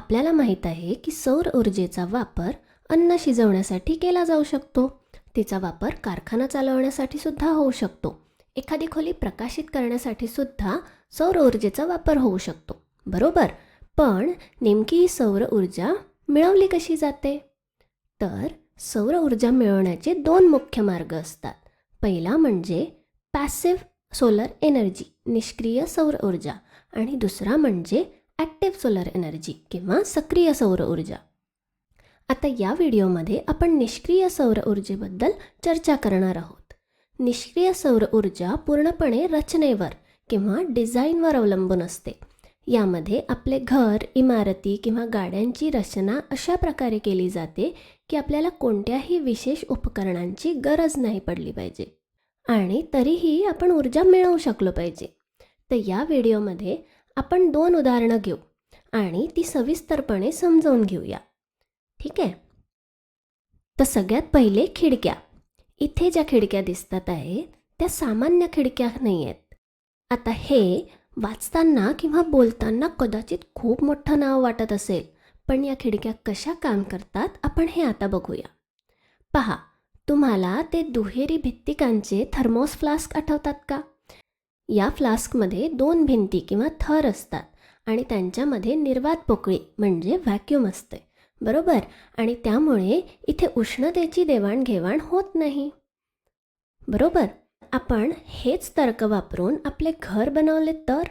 आपल्याला माहीत आहे की सौर ऊर्जेचा वापर अन्न शिजवण्यासाठी केला जाऊ शकतो. तिचा वापर कारखाना चालवण्यासाठी सुद्धा होऊ शकतो. एखादी खोली प्रकाशित करण्यासाठी सुद्धा सौर ऊर्जेचा वापर होऊ शकतो, बरोबर? पण नेमकी ही सौर ऊर्जा मिळवली कशी जाते? तर सौर ऊर्जा मिळवण्याचे दोन मुख्य मार्ग असतात. पहिला म्हणजे पॅसिव्ह सोलर एनर्जी, निष्क्रिय सौर ऊर्जा, आणि दुसरा म्हणजे ॲक्टिव्ह सोलर एनर्जी किंवा सक्रिय सौर ऊर्जा. आता या व्हिडिओमध्ये आपण निष्क्रिय सौर ऊर्जेबद्दल चर्चा करणार आहोत. निष्क्रिय सौर ऊर्जा पूर्णपणे रचनेवर किंवा डिझाईनवर अवलंबून असते. यामध्ये आपले घर, इमारती किंवा गाड्यांची रचना अशा प्रकारे केली जाते की आपल्याला कोणत्याही विशेष उपकरणांची गरज नाही पडली पाहिजे आणि तरीही आपण ऊर्जा मिळवू शकलो पाहिजे. तर या व्हिडिओमध्ये आपण 2 उदाहरणं घेऊ आणि ती सविस्तरपणे समजावून घेऊया, ठीक आहे? तर सगळ्यात पहिले खिडक्या. इथे ज्या खिडक्या दिसतात आहेत त्या सामान्य खिडक्या नाही आहेत. आता हे वाचताना किंवा बोलताना कदाचित खूप मोठं नाव वाटत असेल, पण या खिडक्या कशा काम करतात आपण हे आता बघूया. पहा, तुम्हाला ते दुहेरी भित्तिकांचे थर्मोस फ्लास्क आठवतात का? या फ्लास्कमध्ये 2 भिंती किंवा थर असतात आणि त्यांच्यामध्ये निर्वात पोकळी म्हणजे व्हॅक्यूम असते, बरोबर? आणि त्यामुळे इथे उष्णतेची देवाणघेवाण होत नाही, बरोबर? आपण हेच तर्क वापरून आपले घर बनवले तर?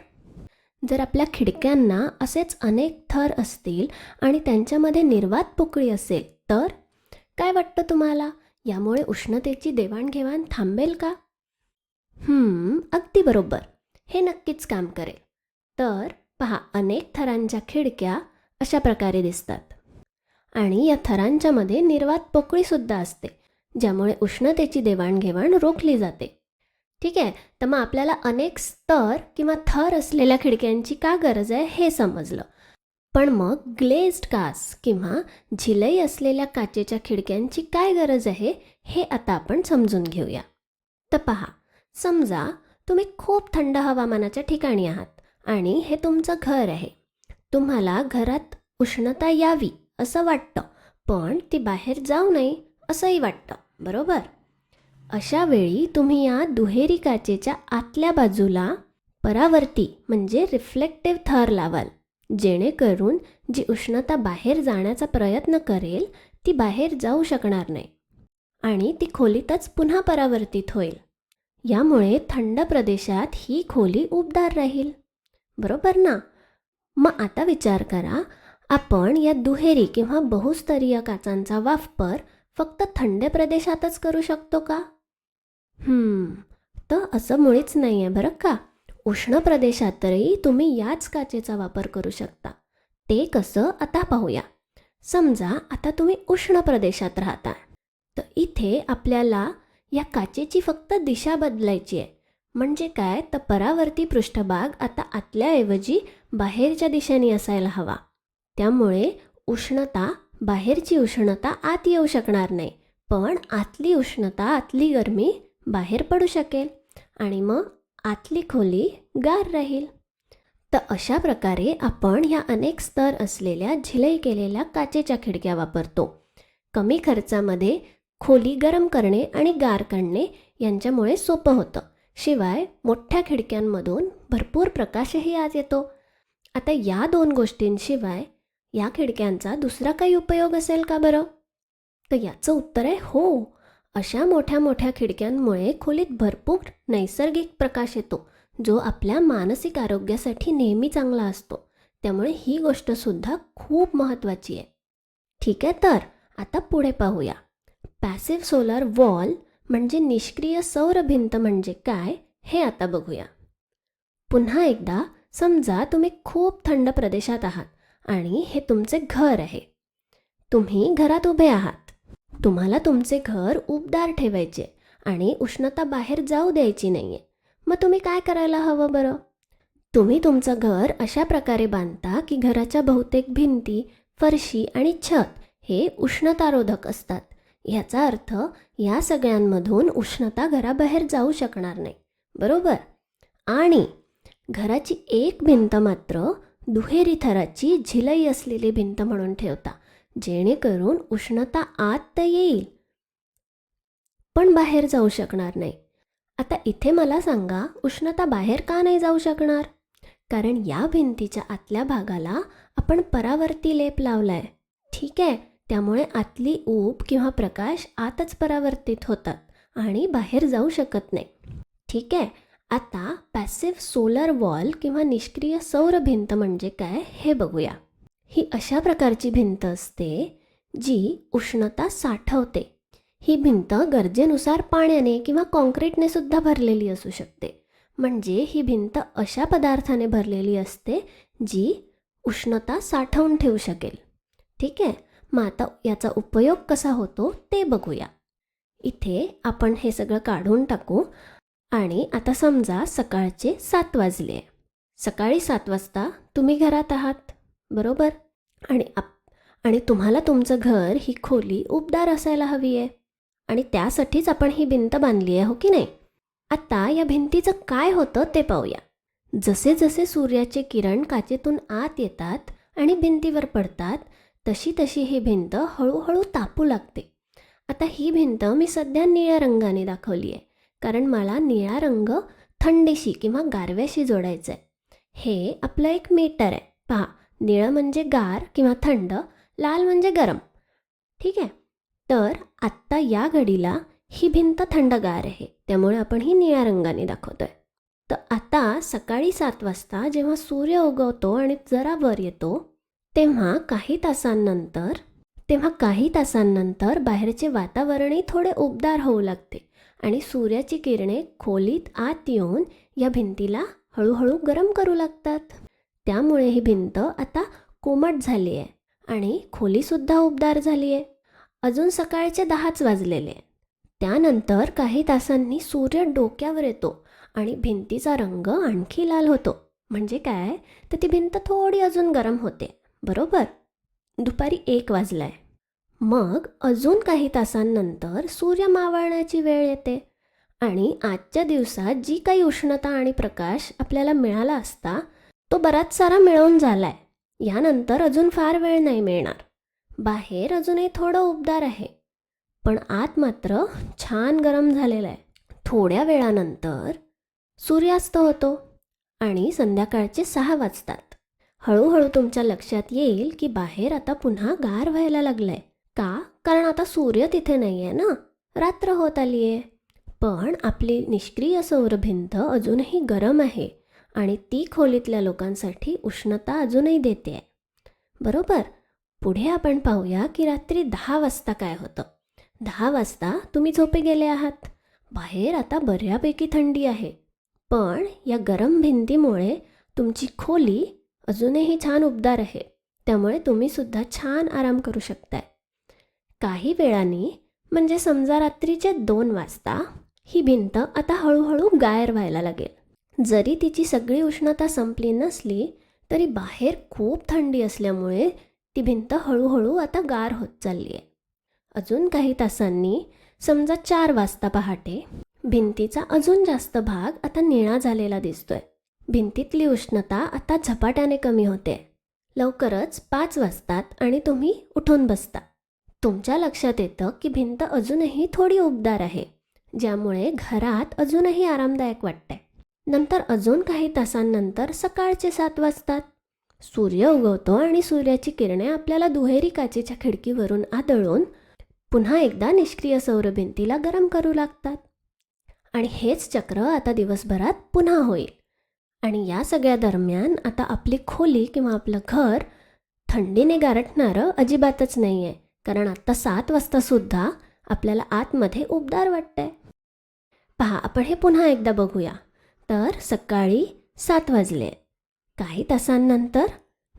जर आपल्या खिडक्यांना असेच अनेक थर असतील आणि त्यांच्यामध्ये निर्वात पोकळी असेल तर काय वाटतं तुम्हाला? यामुळे उष्णतेची देवाणघेवाण थांबेल का? अगदी बरोबर, हे नक्कीच काम करेल. तर पहा, अनेक थरांच्या खिडक्या अशा प्रकारे दिसतात आणि या थरांच्यामध्ये निर्वात पोकळीसुद्धा असते, ज्यामुळे उष्णतेची देवाणघेवाण रोखली जाते, ठीक आहे? तर मग आपल्याला अनेक स्तर किंवा थर असलेल्या खिडक्यांची का गरज आहे हे समजलं. पण मग ग्लेज्ड काच किंवा झिलई असलेल्या काचेच्या खिडक्यांची काय गरज आहे हे आता आपण समजून घेऊया. तर पहा, समजा तुम्ही खूप थंड हवामानाच्या ठिकाणी आहात आणि हे तुमचं घर आहे. तुम्हाला घरात उष्णता यावी असं वाटतं, पण ती बाहेर जाऊ नये असंही वाटतं, बरोबर? अशा वेळी तुम्ही या दुहेरी काचेच्या आतल्या बाजूला परावर्ती म्हणजे रिफ्लेक्टिव्ह थर लावाल, जेणेकरून जी उष्णता बाहेर जाण्याचा प्रयत्न करेल ती बाहेर जाऊ शकणार नाही आणि ती खोलीतच पुन्हा परावर्तित होईल. यामुळे थंड प्रदेशात ही खोली उबदार राहील, बरोबर ना? मग आता विचार करा, आपण या दुहेरी किंवा बहुस्तरीय काचांचा वापर फक्त थंड प्रदेशातच करू शकतो का? तर असं मुळीच नाही आहे बरं का. उष्ण प्रदेशातही तुम्ही याच काचेचा वापर करू शकता. ते कसं आता पाहूया. समजा आता तुम्ही उष्ण प्रदेशात राहता, तर इथे आपल्याला या काचेची फक्त दिशा बदलायची आहे. म्हणजे काय, तर परावर्ती पृष्ठभाग आता आतल्याऐवजी बाहेरच्या दिशेने असायला हवा. त्यामुळे उष्णता, बाहेरची उष्णता आत येऊ शकणार नाही, पण आतली उष्णता, आतली गरमी बाहेर पडू शकेल आणि मग आतली खोली गार राहील. तर अशा प्रकारे आपण ह्या अनेक स्तर असलेल्या झिलई केलेल्या काचेच्या खिडक्या वापरतो. कमी खर्चामध्ये खोली गरम करणे आणि गार करणे यांच्यामुळे सोपं होतं. शिवाय मोठ्या खिडक्यांमधून भरपूर प्रकाशही आत येतो. आता या 2 गोष्टींशिवाय या खिडक्यांचा दुसरा काही उपयोग असेल का बरं? तर याचं उत्तर आहे हो. अशा मोठ्या मोठ्या खिडक्यांमुळे खोलीत भरपूर नैसर्गिक प्रकाश येतो, जो आपल्या मानसिक आरोग्यासाठी नेहमी चांगला असतो. त्यामुळे ही गोष्टसुद्धा खूप महत्त्वाची आहे, ठीक आहे? तर आता पुढे पाहूया. पॅसिव्ह सोलर वॉल म्हणजे निष्क्रिय सौर भिंत म्हणजे काय हे आता बघूया. पुन्हा एकदा समजा तुम्ही खूप थंड प्रदेशात आहात आणि हे तुमचे घर आहे. तुम्ही घरात उभे आहात. तुम्हाला तुमचे घर उबदार ठेवायचे आणि उष्णता बाहेर जाऊ द्यायची नाहीये. मग तुम्ही काय करायला हवं बरं? तुम्ही तुमचं घर अशा प्रकारे बांधता की घराच्या बहुतेक भिंती, फरशी आणि छत हे उष्णतारोधक असतात. याचा अर्थ या सगळ्यांमधून उष्णता घराबाहेर जाऊ शकणार नाही, बरोबर? आणि घराची एक भिंत मात्र दुहेरी थराची झिलई असलेली भिंत म्हणून ठेवता, जेणेकरून उष्णता आत तर येईल पण बाहेर जाऊ शकणार नाही. आता इथे मला सांगा, उष्णता बाहेर का नाही जाऊ शकणार? कारण या भिंतीच्या आतल्या भागाला आपण परावर्ती लेप लावलाय. ठीक आहे, त्यामुळे आतली ऊब किंवा प्रकाश आतच परावर्तित होतात आणि बाहेर जाऊ शकत नाही. ठीक आहे, आता पॅसिव्ह सोलर वॉल किंवा निष्क्रिय सौर भिंत म्हणजे काय हे बघूया. ही अशा प्रकारची भिंत असते जी उष्णता साठवते. ही भिंत गरजेनुसार पाण्याने किंवा कॉन्क्रीटने सुद्धा भरलेली असू शकते. म्हणजे ही भिंत अशा पदार्थाने भरलेली असते जी उष्णता साठवून ठेवू शकेल. ठीक आहे, मग आता याचा उपयोग कसा होतो ते बघूया. इथे आपण हे सगळं काढून टाकू आणि आता समजा सकाळचे 7 वाजले. सकाळी 7 वाजता तुम्ही घरात आहात, बरोबर? आणि तुम्हाला तुमचं घर, ही खोली उबदार असायला हवी आहे आणि त्यासाठीच आपण ही भिंत बांधली आहे, हो की नाही? आता या भिंतीचं काय होतं ते पाहूया. जसे जसे सूर्याचे किरण काचेतून आत येतात आणि भिंतीवर पडतात, तशी तशी ही भिंत हळूहळू तापू लागते. आता ही भिंत मी सध्या निळ्या रंगाने दाखवली आहे, कारण मला निळा रंग थंडीशी किंवा गारव्याशी जोडायचा आहे. हे आपलं एक मीटर आहे. पहा, निळं म्हणजे गार किंवा थंड, लाल म्हणजे गरम. ठीक आहे, तर आत्ता या घडीला ही भिंत थंडगार आहे, त्यामुळे आपण ही निळ्या रंगाने दाखवतोय. तर आता सकाळी 7 वाजता जेव्हा सूर्य उगवतो आणि जरा वर येतो, तेव्हा काही तासांनंतर बाहेरचे वातावरणही थोडे उबदार होऊ लागते आणि सूर्याची किरणे खोलीत आत येऊन या भिंतीला हळूहळू गरम करू लागतात. त्यामुळे ही भिंत आता कोमट झाली आहे आणि खोलीसुद्धा उबदार झाली आहे. अजून सकाळचे 10च वाजलेले आहे. त्यानंतर काही तासांनी सूर्य डोक्यावर येतो आणि भिंतीचा रंग आणखी लाल होतो. म्हणजे काय, तर ती भिंत थोडी अजून गरम होते, बरोबर? दुपारी 1 वाजलाय. मग अजून काही तासांनंतर सूर्य मावळण्याची वेळ येते आणि आजच्या दिवसात जी काही उष्णता आणि प्रकाश आपल्याला मिळाला असता, तो बराच सारा मिळवून झालाय. यानंतर अजून फार वेळ नाही मिळणार. बाहेर अजूनही थोडं उबदार आहे, पण आत मात्र छान गरम झालेलं आहे. थोड्या वेळानंतर सूर्यास्त होतो आणि संध्याकाळचे 6 वाजतात. हळूहळू तुमच्या लक्षात येईल की बाहेर आता पुन्हा गार व्हायला लागलंय. का? कारण आता सूर्य तिथे नाही आहे ना, रात्र होत आली आहे. पण आपली निष्क्रिय सौर भिंत अजूनही गरम आहे आणि ती खोलीतल्या लोकांसाठी उष्णता अजूनही देते आहे, बरोबर? पुढे आपण पाहूया की रात्री 10 वाजता काय होतं. 10 वाजता तुम्ही झोपे गेले आहात. बाहेर आता बऱ्यापैकी थंडी आहे, पण या गरम भिंतीमुळे तुमची खोली अजूनही छान उबदार आहे. त्यामुळे तुम्ही सुद्धा छान आराम करू शकताय. काही वेळाने, म्हणजे समजा रात्रीचे 2 वाजता, ही भिंत आता हळूहळू गार व्हायला लागेल. जरी तिची सगळी उष्णता संपली नसली तरी बाहेर खूप थंडी असल्यामुळे ती भिंत हळूहळू आता गार होत चालली आहे. अजून काही तासांनी, समजा 4 वाजता पहाटे, भिंतीचा अजून जास्त भाग आता निळा झालेला दिसतोय. भिंतीतली उष्णता आता झपाट्याने कमी होते. लवकरच 5 वाजतात आणि तुम्ही उठून बसता. तुमच्या लक्षात येतं की भिंत अजूनही थोडी उबदार आहे, ज्यामुळे घरात अजूनही आरामदायक वाटतंय. नंतर अजून काही तासांनंतर सकाळचे 7 वाजतात. सूर्य उगवतो आणि सूर्याची किरणे आपल्याला दुहेरी काचेच्या खिडकीवरून आदळून पुन्हा एकदा निष्क्रिय सौर भिंतीला गरम करू लागतात. आणि हेच चक्र आता दिवसभरात पुन्हा होईल. आणि या सगळ्या दरम्यान आता आपली खोली किंवा आपलं घर थंडीने गारठणारं अजिबातच नाही आहे, कारण आत्ता 7 वाजतासुद्धा आपल्याला आतमध्ये उबदार वाटतंय. पहा, आपण हे पुन्हा एकदा बघूया. तर सकाळी 7 वाजले. काही तासांनंतर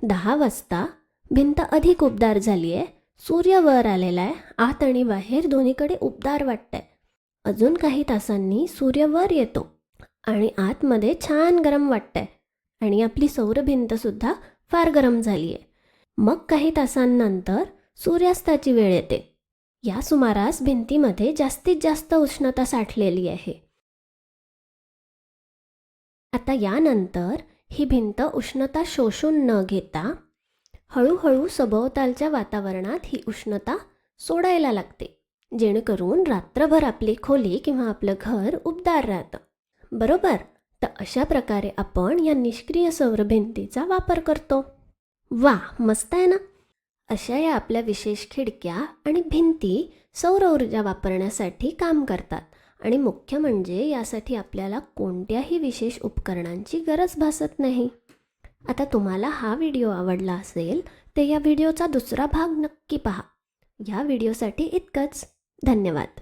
10 वाजता भिंत अधिक उबदार झाली आहे. सूर्य वर आलेला आहे. आत आणि बाहेर दोन्हीकडे उबदार वाटतंय. अजून काही तासांनी सूर्य वर येतो आणि आतमध्ये छान गरम वाटतंय आणि आपली सौर भिंतसुद्धा फार गरम झाली आहे. मग काही तासांनंतर सूर्यास्ताची वेळ येते. या सुमारास भिंतीमध्ये जास्तीत जास्त उष्णता साठलेली आहे. आता यानंतर ही भिंत उष्णता शोषून न घेता हळूहळू सभोवतालच्या वातावरणात ही उष्णता सोडायला लागते, जेणेकरून रात्रभर आपली खोली किंवा आपलं घर उबदार राहतं. बरोबर? तर अशा प्रकारे आपण या निष्क्रिय सौर भिंतीचा वापर करतो. वा, मस्त आहे ना? अशा या आपल्या विशेष खिडक्या आणि भिंती सौर ऊर्जा वापरण्यासाठी काम करतात आणि मुख्य म्हणजे यासाठी आपल्याला कोणत्याही विशेष उपकरणांची गरज भासत नाही. आता तुम्हाला हा व्हिडिओ आवडला असेल तर या व्हिडिओचा दुसरा भाग नक्की पहा. या व्हिडिओसाठी इतकंच. धन्यवाद.